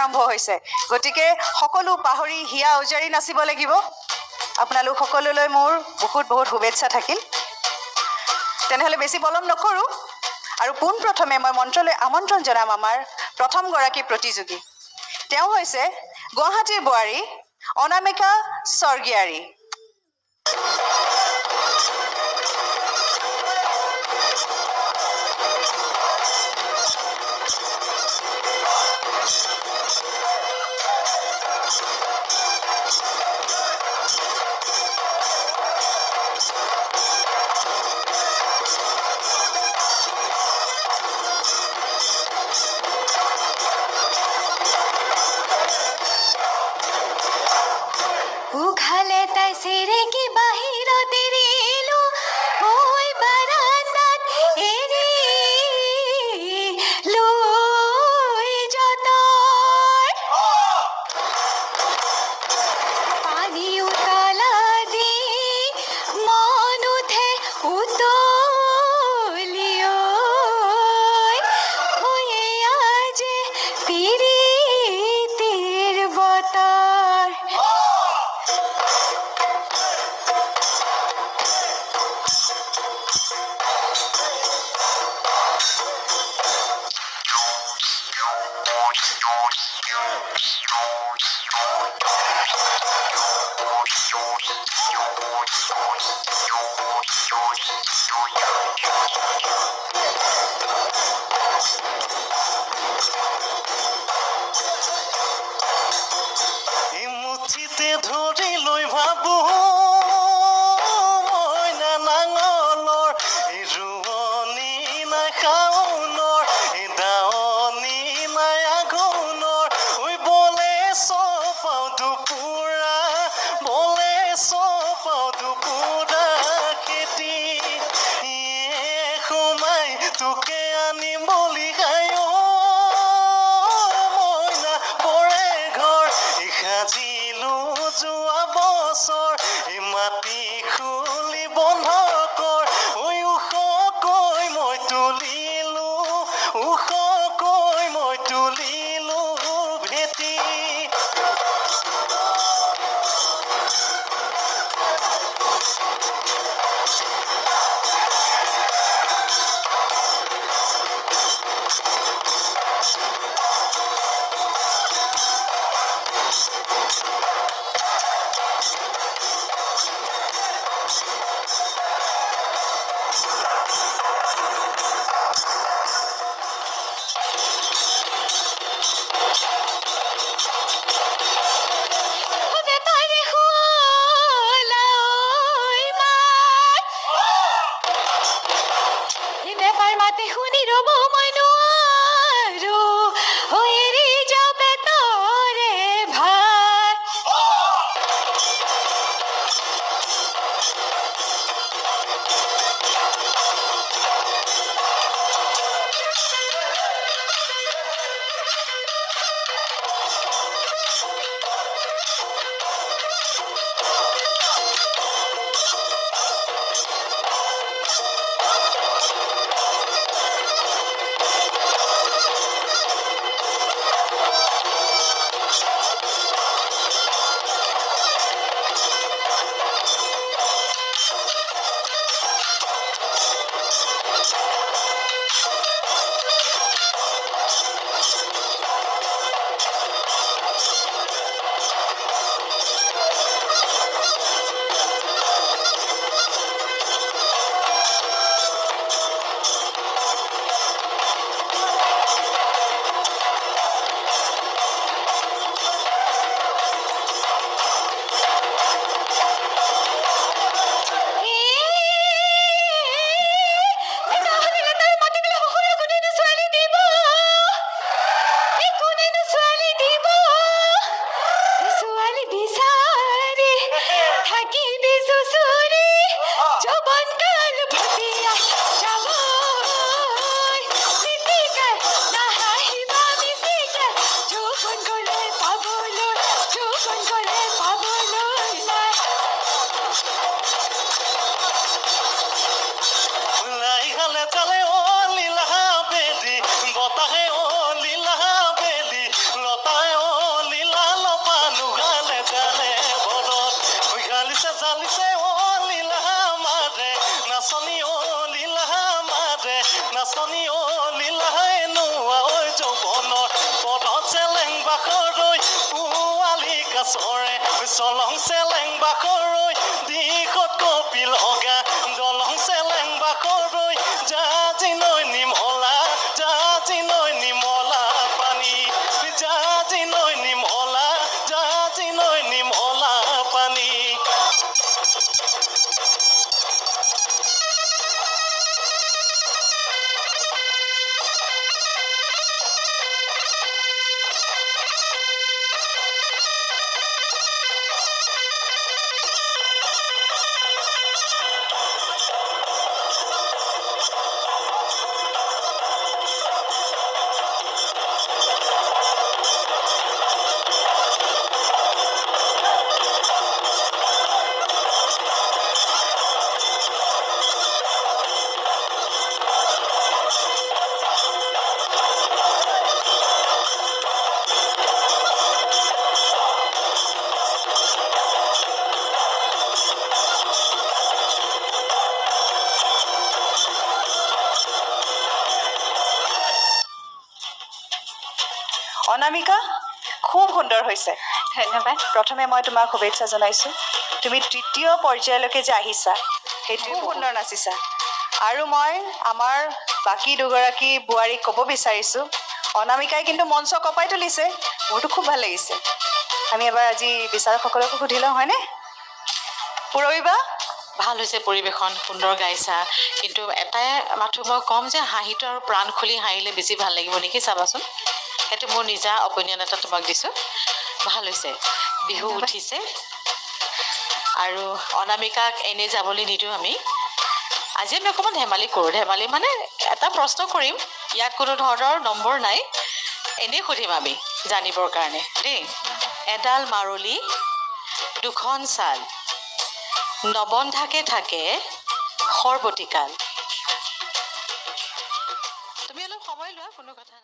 আৰম্ভ হৈছে গতিকে সকলো পাহৰি হিয়া উজাৰি নাচিব লাগিব আপোনালোক সকলোলৈ মোৰ বহুত বহুত শুভেচ্ছা থাকিল তেনেহলে বেছি পলম নকৰো আৰু পোনপ্ৰথমে মই মন্ত্ৰলৈ আমন্ত্ৰণ জনাম আমাৰ প্ৰথম গৰাকী প্ৰতিযোগী তেওঁ হৈছে গুৱাহাটীৰ বোৱাৰী অনামিকা স্বৰ্গীয়াৰী উঘালে তাই চিৰিকি বাহিৰত এৰিলো ঐ বাৰান্দাত এৰিলো যতৰ পানী উতলা দি মন উঠে উতলি ঐ আজি পিৰিতিৰ বতৰ মুঠিতে ধৰি লৈ ভাবো মইনা নাঙলৰ ৰোৱনী নাই শাওনৰ দাৱনী নাই আঘোণৰ ঐ বলে চপাও দুপুৰা বলে চপাও দুপুৰা খেতি সোমাই তোকে আনি বলি খাই মইনা পৰে ঘৰ সাজিলো যোৱা বছৰ মাটি খুলি বন্ধ কৰ ওখকৈ মই তুলিলো ওখকৈ মই তুলিলো ভেটি বেপাৰী শুলা ঐ মাত এই বেপাৰ মাতে শুনি ৰ'ব মই নোৱাৰো ঐ এৰি যাওঁ পেটৰে ভাত চৰে চলং চেলেং বাকৰৈ দিশত কপি লগা দলং চেলেং বাকৰৈ জাজি নৈ নিমলা জাজি নৈ নিমলা পানী জাজি নৈ নিমলা জাজি নৈ নিমলা পানী অনামিকা খুব সুন্দৰ হৈছে ধন্যবাদ প্ৰথমে মই তোমাক শুভেচ্ছা জনাইছোঁ তুমি তৃতীয় পৰ্যায়লৈকে যে আহিছা সেইটো খুব সুন্দৰ নাচিছা আৰু মই আমাৰ বাকী দুগৰাকী বোৱাৰীক ক'ব বিচাৰিছোঁ অনামিকাই কিন্তু মঞ্চ কঁপাই তুলিছে মোৰতো খুব ভাল লাগিছে আমি এবাৰ আজি বিচাৰকসকলকো সুধি লওঁ হয়নে পূৰবীবা ভাল হৈছে পৰিৱেশন সুন্দৰ গাইছা কিন্তু এটাই মাথো মই ক'ম যে হাঁহিটো আৰু প্ৰাণ খুলি হাঁহিলে বেছি ভাল লাগিব নেকি চাবাচোন সেইটো মোৰ নিজা অপিনিয়ন এটা তোমাক দিছোঁ ভাল হৈছে বিহু উঠিছে আৰু অনামিকাক এনেই যাবলৈ নিদিওঁ আমি আজি আমি অকণমান ধেমালি কৰোঁ ধেমালি মানে এটা প্ৰশ্ন কৰিম ইয়াত কোনো ধৰণৰ নম্বৰ নাই এনেই সুধিম আমি জানিবৰ কাৰণে দেই এডাল মাৰলি দুখন ছাল নবন্ধাকে থাকে সৰ্বতিকাল তুমি অলপ সময় লোৱা কোনো কথা